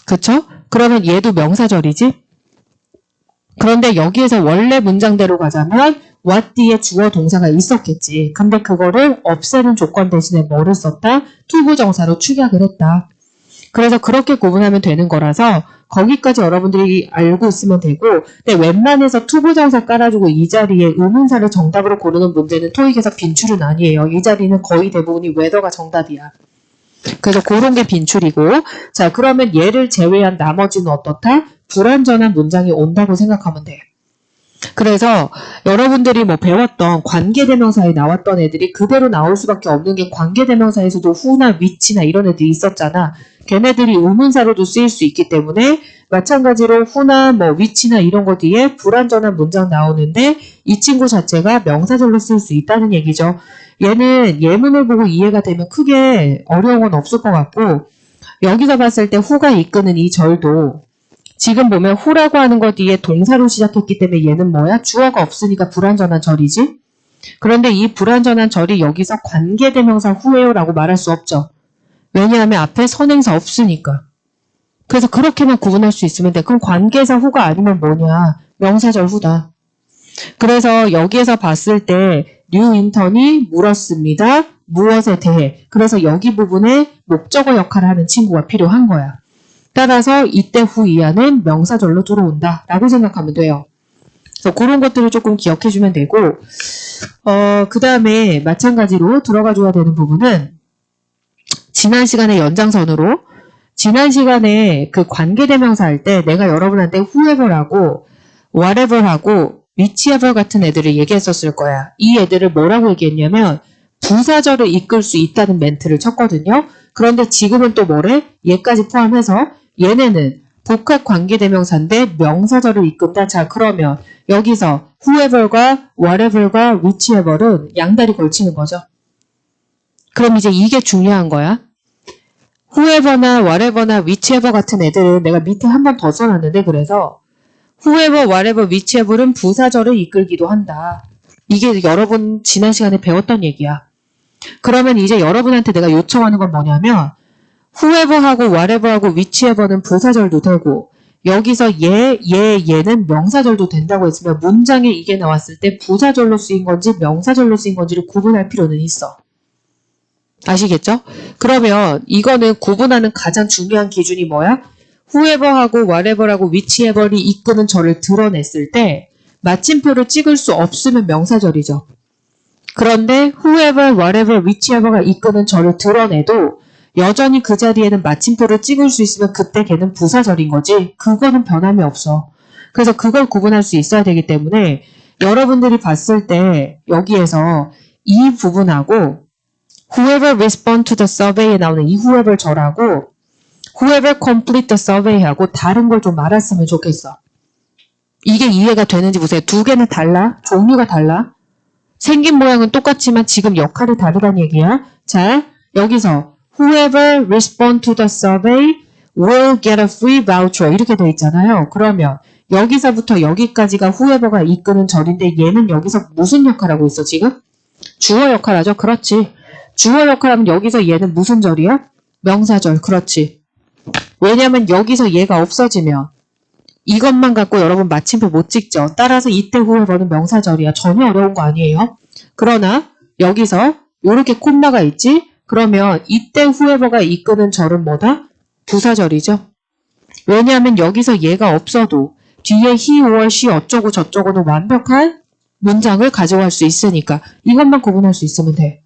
그쵸? 그러면 얘도 명사절이지? 그런데 여기에서 원래 문장대로 가자면 what 뒤에 주어 동사가 있었겠지. 근데 그거를 없애는 조건 대신에 뭐를 썼다? 투부정사로 축약을 했다. 그래서 그렇게 구분하면 되는 거라서 거기까지 여러분들이 알고 있으면 되고, 근데 웬만해서 투부정사 깔아주고 이 자리에 의문사를 정답으로 고르는 문제는 토익에서 빈출은 아니에요. 이 자리는 거의 대부분이 whether가 정답이야. 그래서 그런 게 빈출이고, 자 그러면 얘를 제외한 나머지는 어떻다? 불완전한 문장이 온다고 생각하면 돼. 그래서 여러분들이 뭐 배웠던 관계대명사에 나왔던 애들이 그대로 나올 수밖에 없는 게 관계대명사에서도 who나 which나 이런 애들이 있었잖아. 걔네들이 의문사로도 쓰일 수 있기 때문에 마찬가지로 who나 뭐 which나 이런 거 뒤에 불완전한 문장 나오는데 이 친구 자체가 명사절로 쓸 수 있다는 얘기죠. 얘는 예문을 보고 이해가 되면 크게 어려운 건 없을 것 같고, 여기서 봤을 때 who가 이끄는 이 절도 지금 보면 who라고 하는 것 뒤에 동사로 시작했기 때문에 얘는 뭐야? 주어가 없으니까 불완전한 절이지? 그런데 이 불완전한 절이 여기서 관계대명사 who예요라고 말할 수 없죠. 왜냐하면 앞에 선행사 없으니까. 그래서 그렇게만 구분할 수 있으면 돼. 그럼 관계사 who가 아니면 뭐냐? 명사절 who다. 그래서 여기에서 봤을 때 뉴 인턴이 물었습니다. 무엇에 대해. 그래서 여기 부분에 목적어 역할을 하는 친구가 필요한 거야. 따라서 이때 who 이하는 명사절로 들어온다 라고 생각하면 돼요. 그래서 그런 것들을 조금 기억해주면 되고, 그 다음에 마찬가지로 들어가 줘야 되는 부분은 지난 시간의 연장선으로 지난 시간에 그 관계대명사 할 때 내가 여러분한테 whoever하고 whatever하고 whichever 같은 애들을 얘기했었을 거야. 이 애들을 뭐라고 얘기했냐면 부사절을 이끌 수 있다는 멘트를 쳤거든요. 그런데 지금은 또 뭐래? 얘까지 포함해서 얘네는 복합 관계대명사인데 명사절을 이끈다. 자 그러면 여기서 whoever과 whatever과 whichever은 양다리 걸치는 거죠. 그럼 이제 이게 중요한 거야. whoever나 whatever나 whichever 같은 애들은 내가 밑에 한 번 더 써놨는데 그래서 whoever, whatever, whichever은 부사절을 이끌기도 한다. 이게 여러분 지난 시간에 배웠던 얘기야. 그러면 이제 여러분한테 내가 요청하는 건 뭐냐면 whoever하고 whatever하고 whichever는 부사절도 되고 여기서 얘는 명사절도 된다고 했으면 문장에 이게 나왔을 때 부사절로 쓰인 건지 명사절로 쓰인 건지를 구분할 필요는 있어. 아시겠죠? 그러면 이거는 구분하는 가장 중요한 기준이 뭐야? whoever하고 whatever하고 whichever이 이끄는 절을 드러냈을 때 마침표를 찍을 수 없으면 명사절이죠. 그런데 whoever, whatever, whichever가 이끄는 절을 드러내도 여전히 그 자리에는 마침표를 찍을 수 있으면 그때 걔는 부사절인 거지. 그거는 변함이 없어. 그래서 그걸 구분할 수 있어야 되기 때문에 여러분들이 봤을 때 여기에서 이 부분하고 whoever respond to the survey에 나오는 이 whoever 절하고 whoever complete the survey하고 다른 걸 좀 알았으면 좋겠어. 이게 이해가 되는지 보세요. 두 개는 달라. 종류가 달라. 생긴 모양은 똑같지만 지금 역할이 다르다는 얘기야. 자, 여기서 whoever respond to the survey will get a free voucher 이렇게 돼 있잖아요. 그러면 여기서부터 여기까지가 whoever가 이끄는 절인데 얘는 여기서 무슨 역할 하고 있어 지금? 주어 역할 하죠. 그렇지. 주어 역할 하면 여기서 얘는 무슨 절이야? 명사절. 그렇지. 왜냐면 여기서 얘가 없어지면 이것만 갖고 여러분 마침표 못 찍죠. 따라서 이때 whoever는 명사절이야. 전혀 어려운 거 아니에요. 그러나 여기서 이렇게 콤마가 있지? 그러면 이때 whoever가 이끄는 절은 뭐다? 부사절이죠. 왜냐하면 여기서 얘가 없어도 뒤에 he or she 어쩌고 저쩌고는 완벽한 문장을 가져갈 수 있으니까 이것만 구분할 수 있으면 돼.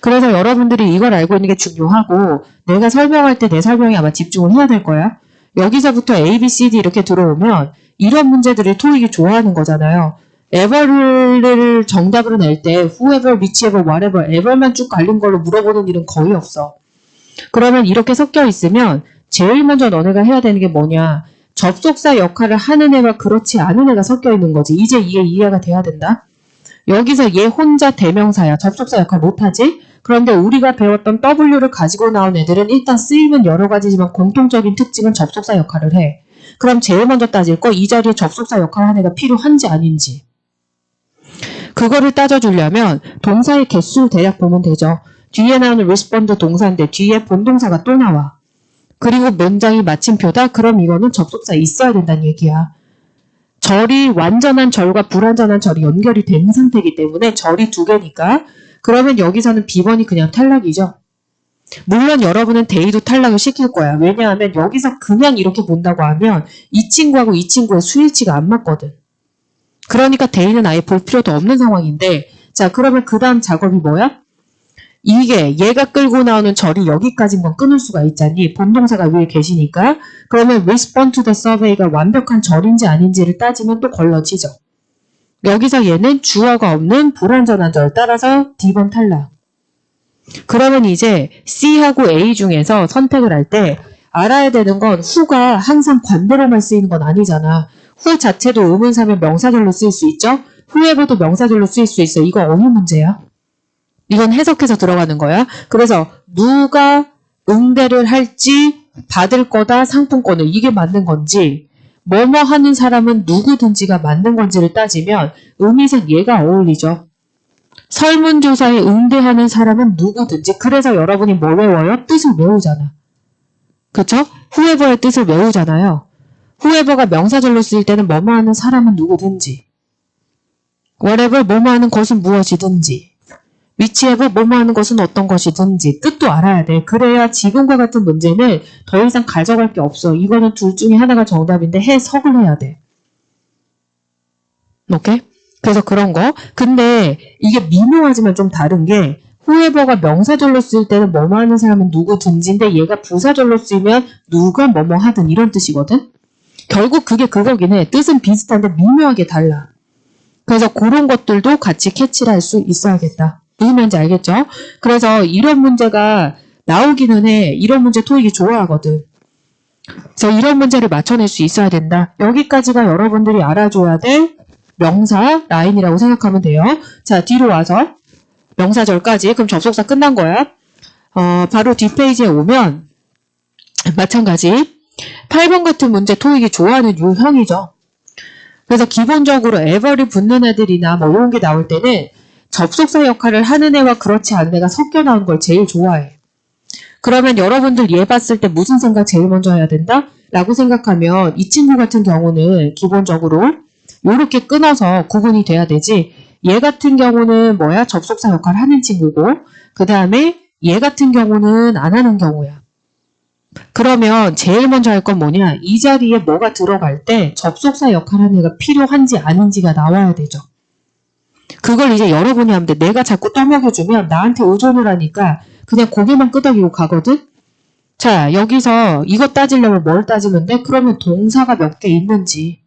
그래서 여러분들이 이걸 알고 있는 게 중요하고 내가 설명할 때 내 설명에 아마 집중을 해야 될 거야. 여기서부터 A, B, C, D 이렇게 들어오면 이런 문제들을 토익이 좋아하는 거잖아요. ever를 정답으로 낼 때 whoever, whichever, whatever, ever만 쭉 갈린 걸로 물어보는 일은 거의 없어. 그러면 이렇게 섞여 있으면 제일 먼저 너네가 해야 되는 게 뭐냐. 접속사 역할을 하는 애와 그렇지 않은 애가 섞여 있는 거지. 이제 이게 이해가 돼야 된다. 여기서 얘 혼자 대명사야. 접속사 역할 못하지? 그런데 우리가 배웠던 W를 가지고 나온 애들은 일단 쓰임은 여러 가지지만 공통적인 특징은 접속사 역할을 해. 그럼 제일 먼저 따질 거 이 자리에 접속사 역할 한 애가 필요한지 아닌지. 그거를 따져주려면 동사의 개수를 대략 보면 되죠. 뒤에 나오는 respond 동사인데 뒤에 본동사가 또 나와. 그리고 문장이 마침표다? 그럼 이거는 접속사 있어야 된다는 얘기야. 절이 완전한 절과 불완전한 절이 연결이 된 상태이기 때문에 절이 두 개니까 그러면 여기서는 B번이 그냥 탈락이죠. 물론 여러분은 데이도 탈락을 시킬 거야. 왜냐하면 여기서 그냥 이렇게 본다고 하면 이 친구하고 이 친구의 수일치가 안 맞거든. 그러니까 데이는 아예 볼 필요도 없는 상황인데 자 그러면 그 다음 작업이 뭐야? 이게 얘가 끌고 나오는 절이 여기까지인 건 끊을 수가 있잖니. 본동사가 위에 계시니까. 그러면 respond to the survey가 완벽한 절인지 아닌지를 따지면 또 걸러지죠. 여기서 얘는 주어가 없는 불완전한 절 따라서 D번 탈락. 그러면 이제 C하고 A 중에서 선택을 할 때 알아야 되는 건 who가 항상 관대로만 쓰이는 건 아니잖아. who 자체도 의문사면 명사절로 쓰일 수 있죠. whoever도 명사절로 쓰일 수 있어. 이거 어느 문제야? 이건 해석해서 들어가는 거야. 그래서 누가 응대를 할지 받을 거다 상품권을 이게 맞는 건지 뭐뭐 하는 사람은 누구든지가 맞는 건지를 따지면 의미상 얘가 어울리죠. 설문조사에 응대하는 사람은 누구든지. 그래서 여러분이 뭐 외워요? 뜻을 외우잖아. 그쵸? whoever의 뜻을 외우잖아요. whoever가 명사절로 쓰일 때는 뭐뭐 하는 사람은 누구든지. whatever 뭐뭐 하는 것은 무엇이든지. whichever 뭐뭐 하는 것은 어떤 것이든지 뜻도 알아야 돼. 그래야 지금과 같은 문제는 더 이상 가져갈 게 없어. 이거는 둘 중에 하나가 정답인데 해석을 해야 돼. 오케이? 그래서 그런 거. 근데 이게 미묘하지만 좀 다른 게 whoever가 명사절로 쓰일 때는 뭐뭐 하는 사람은 누구든지인데 얘가 부사절로 쓰이면 누가 뭐뭐 하든 이런 뜻이거든. 결국 그게 그거긴 해. 뜻은 비슷한데 미묘하게 달라. 그래서 그런 것들도 같이 캐치를 할 수 있어야겠다. 무슨 말인지 알겠죠? 그래서 이런 문제가 나오기는 해. 이런 문제 토익이 좋아하거든. 그래서 이런 문제를 맞춰낼 수 있어야 된다. 여기까지가 여러분들이 알아줘야 될 명사 라인이라고 생각하면 돼요. 자, 뒤로 와서 명사절까지. 그럼 접속사 끝난 거야. 바로 뒷페이지에 오면 마찬가지 8번 같은 문제 토익이 좋아하는 유형이죠. 그래서 기본적으로 ever이 붙는 애들이나 뭐 이런 게 나올 때는 접속사 역할을 하는 애와 그렇지 않은 애가 섞여 나온 걸 제일 좋아해. 그러면 여러분들 얘 봤을 때 무슨 생각 제일 먼저 해야 된다? 라고 생각하면 이 친구 같은 경우는 기본적으로 이렇게 끊어서 구분이 돼야 되지. 얘 같은 경우는 뭐야? 접속사 역할을 하는 친구고 그 다음에 얘 같은 경우는 안 하는 경우야. 그러면 제일 먼저 할 건 뭐냐? 이 자리에 뭐가 들어갈 때 접속사 역할하는 애가 필요한지 아닌지가 나와야 되죠. 그걸 이제 여러분이 하면 돼. 내가 자꾸 떠먹여주면 나한테 의존을 하니까 그냥 고개만 끄덕이고 가거든? 자, 여기서 이거 따지려면 뭘 따지면 돼? 그러면 동사가 몇 개 있는지.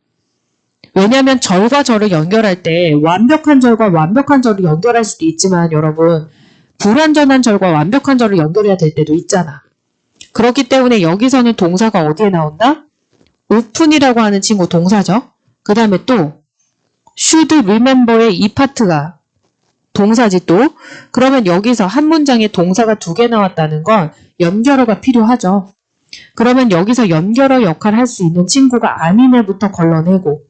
왜냐면 절과 절을 연결할 때 완벽한 절과 완벽한 절을 연결할 수도 있지만 여러분 불완전한 절과 완벽한 절을 연결해야 될 때도 있잖아. 그렇기 때문에 여기서는 동사가 어디에 나온다? open이라고 하는 친구 동사죠. 그 다음에 또 should remember의 이 파트가 동사지 또. 그러면 여기서 한 문장에 동사가 2개 나왔다는 건 연결어가 필요하죠. 그러면 여기서 연결어 역할을 할 수 있는 친구가 아닌 애부터 걸러내고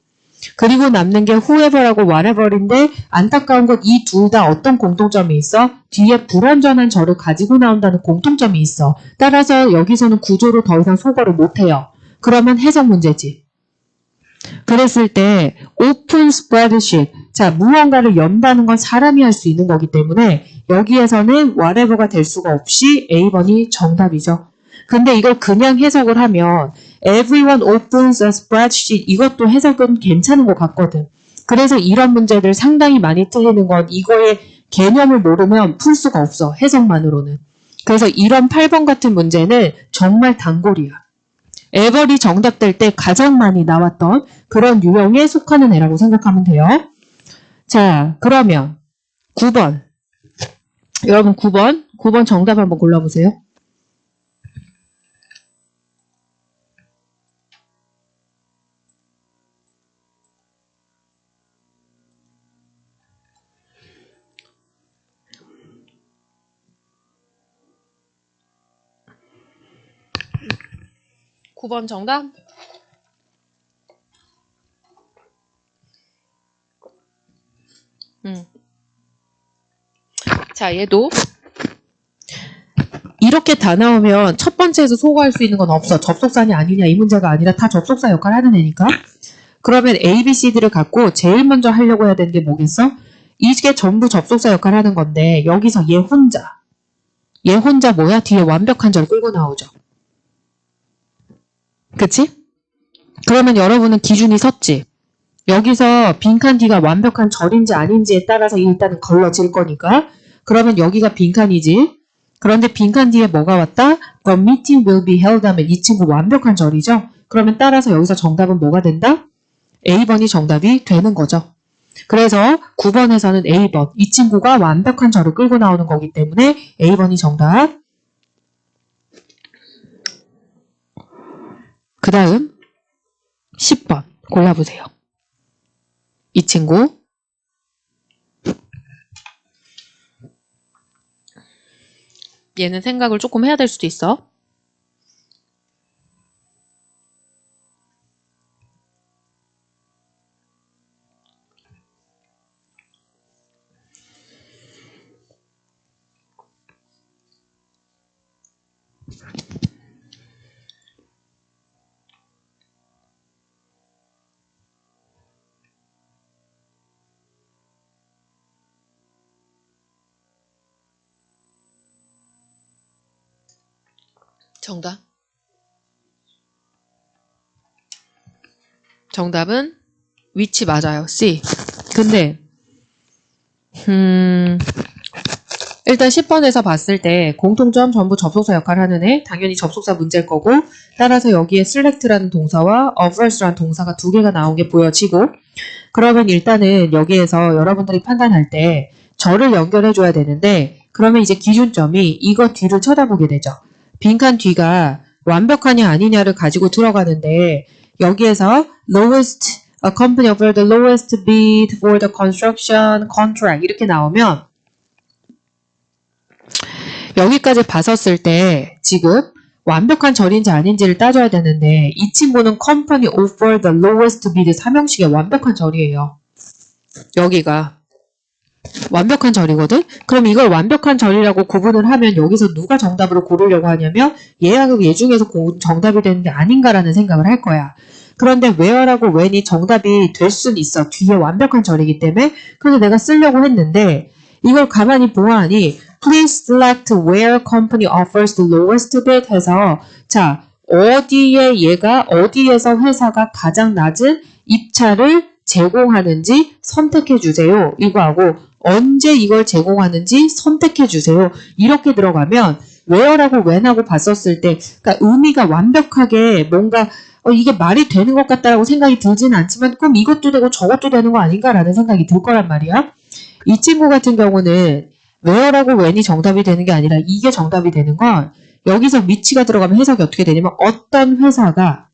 그리고 남는 게 whoever하고 whatever인데 안타까운 건 이 둘 다 어떤 공통점이 있어? 뒤에 불완전한 절을 가지고 나온다는 공통점이 있어. 따라서 여기서는 구조를 더 이상 소거를 못해요. 그러면 해석 문제지. 그랬을 때 open spreadsheet 자 무언가를 연다는 건 사람이 할 수 있는 거기 때문에 여기에서는 whatever가 될 수가 없이 A번이 정답이죠. 근데 이걸 그냥 해석을 하면 everyone opens a spreadsheet 이것도 해석은 괜찮은 것 같거든. 그래서 이런 문제들 상당히 많이 틀리는 건 이거의 개념을 모르면 풀 수가 없어. 해석만으로는. 그래서 이런 8번 같은 문제는 정말 단골이야. ever이 정답될 때 가장 많이 나왔던 그런 유형에 속하는 애라고 생각하면 돼요. 자, 그러면 9번. 여러분 9번 정답 한번 골라보세요. (9번) 정답? 자, 얘도 이렇게 다 나오면 첫 번째에서 소거할 수 있는 건 없어. 접속사냐 아니냐 이 문제가 아니라 다 접속사 역할을 하는 애니까. 그러면 A, B, C, D를 갖고 제일 먼저 하려고 해야 되는 게 뭐겠어? 이게 전부 접속사 역할을 하는 건데 여기서 얘 혼자 뭐야? 뒤에 완벽한 절 끌고 나오죠. 그치? 그러면 여러분은 기준이 섰지. 여기서 빈칸 D가 완벽한 절인지 아닌지에 따라서 일단은 걸러질 거니까. 그러면 여기가 빈칸이지. 그런데 빈칸 뒤에 뭐가 왔다? The meeting will be held 하면 이 친구 완벽한 절이죠. 그러면 따라서 여기서 정답은 뭐가 된다? A번이 정답이 되는 거죠. 그래서 9번에서는 A번. 이 친구가 완벽한 절을 끌고 나오는 거기 때문에 A번이 정답. 그 다음 10번 골라보세요. 이 친구. 얘는 생각을 조금 해야 될 수도 있어. 정답. 정답은 위치 맞아요. C. 근데 일단 10번에서 봤을 때 공통점 전부 접속사 역할을 하는 애 당연히 접속사 문제일 거고 따라서 여기에 select라는 동사와 averse라는 동사가 2개가 나온 게 보여지고 그러면 일단은 여기에서 여러분들이 판단할 때 절을 연결해 줘야 되는데 그러면 이제 기준점이 이거 뒤를 쳐다보게 되죠. 빈칸 뒤가 완벽하냐 아니냐를 가지고 들어가는데 여기에서 lowest a company offered the lowest bid for the construction contract 이렇게 나오면 여기까지 봤었을 때 지금 완벽한 절인지 아닌지를 따져야 되는데 이 친구는 company offered the lowest bid 삼형식의 완벽한 절이에요. 여기가 완벽한 절이거든? 그럼 이걸 완벽한 절이라고 구분을 하면 여기서 누가 정답으로 고르려고 하냐면 얘하고 얘 중에서 정답이 되는 게 아닌가라는 생각을 할 거야. 그런데 where하고 when이 정답이 될 순 있어. 뒤에 완벽한 절이기 때문에. 그래서 내가 쓰려고 했는데 이걸 가만히 보아하니 Please select where company offers the lowest bid 해서 자 어디에 얘가 어디에서 회사가 가장 낮은 입찰을 제공하는지 선택해 주세요. 이거하고 언제 이걸 제공하는지 선택해 주세요. 이렇게 들어가면 where하고 when하고 봤었을 때 그러니까 의미가 완벽하게 뭔가 이게 말이 되는 것 같다라고 생각이 들지는 않지만 그럼 이것도 되고 저것도 되는 거 아닌가라는 생각이 들 거란 말이야. 이 친구 같은 경우는 where하고 when이 정답이 되는 게 아니라 이게 정답이 되는 건 여기서 위치가 들어가면 해석이 어떻게 되냐면 어떤 회사가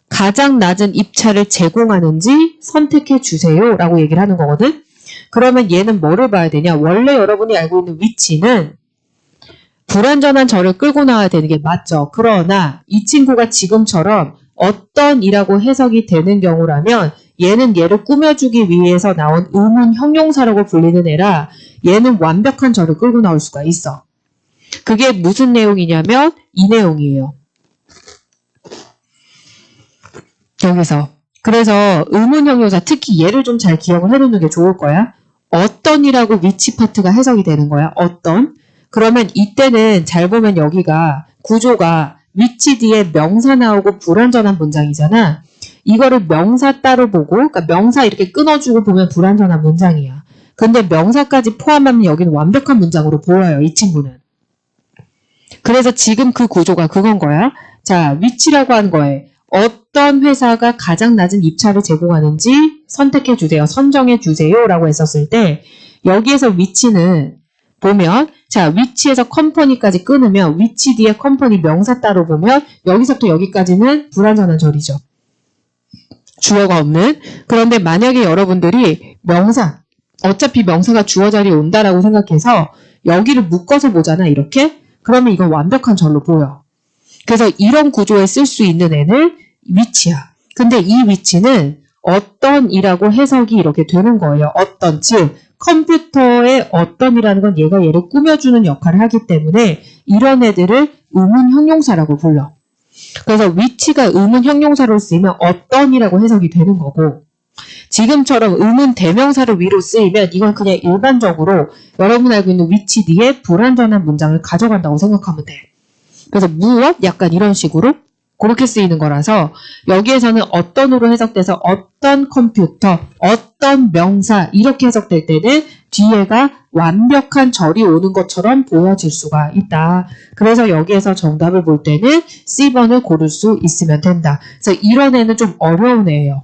가장 낮은 입찰을 제공하는지 선택해 주세요 라고 얘기를 하는 거거든. 그러면 얘는 뭐를 봐야 되냐. 원래 여러분이 알고 있는 위치는 불완전한 절을 끌고 나와야 되는 게 맞죠. 그러나 이 친구가 지금처럼 어떤 이라고 해석이 되는 경우라면 얘는 얘를 꾸며주기 위해서 나온 의문 형용사라고 불리는 애라 얘는 완벽한 절을 끌고 나올 수가 있어. 그게 무슨 내용이냐면 이 내용이에요. 여기서. 그래서 의문 형용사 특히 얘를 좀 잘 기억을 해두는 게 좋을 거야. 어떤이라고 위치 파트가 해석이 되는 거야. 어떤. 그러면 이때는 잘 보면 여기가 구조가 위치 뒤에 명사 나오고 불완전한 문장이잖아. 이거를 명사 따로 보고 그러니까 명사 이렇게 끊어주고 보면 불완전한 문장이야. 근데 명사까지 포함하면 여기는 완벽한 문장으로 보여요. 이 친구는. 그래서 지금 그 구조가 그건 거야. 자, 위치라고 한 거에 어떤 회사가 가장 낮은 입찰을 제공하는지 선택해 주세요. 선정해 주세요. 라고 했었을 때 여기에서 위치는 보면 자 위치에서 컴퍼니까지 끊으면 위치 뒤에 컴퍼니 명사 따로 보면 여기서부터 여기까지는 불완전한 절이죠. 주어가 없는. 그런데 만약에 여러분들이 명사 어차피 명사가 주어 자리에 온다라고 생각해서 여기를 묶어서 보잖아. 이렇게. 그러면 이건 완벽한 절로 보여. 그래서 이런 구조에 쓸 수 있는 애는 위치야. 근데 이 위치는 어떤이라고 해석이 이렇게 되는 거예요. 어떤, 즉 컴퓨터의 어떤이라는 건 얘가 얘를 꾸며주는 역할을 하기 때문에 이런 애들을 의문 형용사라고 불러. 그래서 위치가 의문 형용사로 쓰이면 어떤이라고 해석이 되는 거고 지금처럼 의문 대명사를 위로 쓰이면 이건 그냥 일반적으로 여러분 알고 있는 위치 뒤에 불완전한 문장을 가져간다고 생각하면 돼. 그래서 무엇? 약간 이런 식으로 그렇게 쓰이는 거라서 여기에서는 어떤으로 해석돼서 어떤 컴퓨터, 어떤 명사 이렇게 해석될 때는 뒤에가 완벽한 절이 오는 것처럼 보여질 수가 있다. 그래서 여기에서 정답을 볼 때는 C번을 고를 수 있으면 된다. 그래서 이런 애는 좀 어려운 애예요.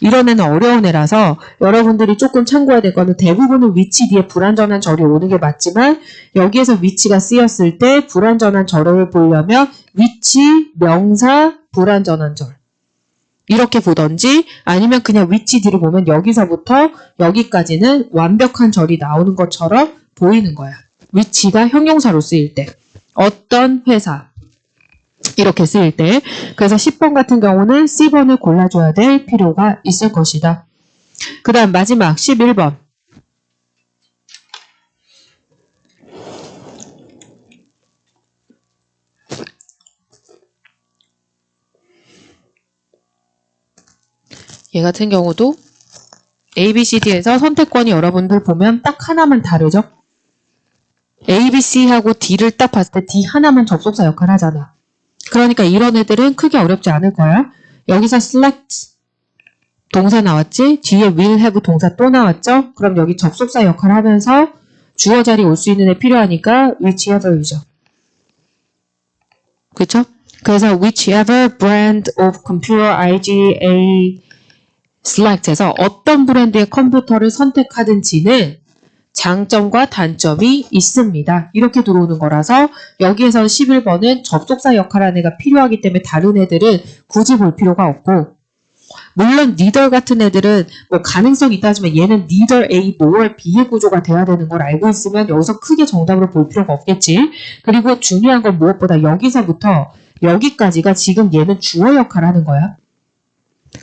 이런 애는 어려운 애라서 여러분들이 조금 참고해야 될 거는 대부분은 위치 뒤에 불완전한 절이 오는 게 맞지만 여기에서 위치가 쓰였을 때 불완전한 절을 보려면 위치, 명사, 불완전한 절 이렇게 보던지 아니면 그냥 위치 뒤를 보면 여기서부터 여기까지는 완벽한 절이 나오는 것처럼 보이는 거야. 위치가 형용사로 쓰일 때 어떤 회사 이렇게 쓰일 때 그래서 10번 같은 경우는 C번을 골라줘야 될 필요가 있을 것이다. 그 다음 마지막 11번 얘 같은 경우도 A, B, C, D에서 선택권이 여러분들 보면 딱 하나만 다르죠? A, B, C하고 D를 딱 봤을 때 D 하나만 접속사 역할을 하잖아. 그러니까 이런 애들은 크게 어렵지 않을 거야. 여기서 select 동사 나왔지? 뒤에 will have 동사 또 나왔죠? 그럼 여기 접속사 역할을 하면서 주어 자리에 올 수 있는 애 필요하니까 whichever이죠. 그쵸? 그래서 whichever brand of computer IGA select에서 어떤 브랜드의 컴퓨터를 선택하든지는 장점과 단점이 있습니다. 이렇게 들어오는 거라서 여기에서 11번은 접속사 역할하는 애가 필요하기 때문에 다른 애들은 굳이 볼 필요가 없고 물론 neither 같은 애들은 뭐 가능성이 있다 하지만 얘는 neither A nor B의 구조가 돼야 되는 걸 알고 있으면 여기서 크게 정답으로 볼 필요가 없겠지. 그리고 중요한 건 무엇보다 여기서부터 여기까지가 지금 얘는 주어 역할을 하는 거야.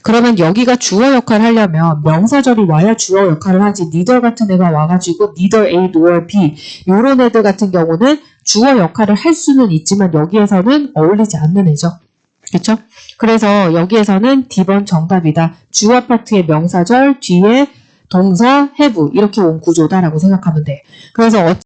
그러면 여기가 주어 역할을 하려면 명사절이 와야 주어 역할을 하지. neither 같은 애가 와가지고 neither A nor B 이런 애들 같은 경우는 주어 역할을 할 수는 있지만 여기에서는 어울리지 않는 애죠. 그렇죠? 그래서 여기에서는 D번 정답이다. 주어 파트의 명사절 뒤에 동사 have 이렇게 온 구조다라고 생각하면 돼. 그래서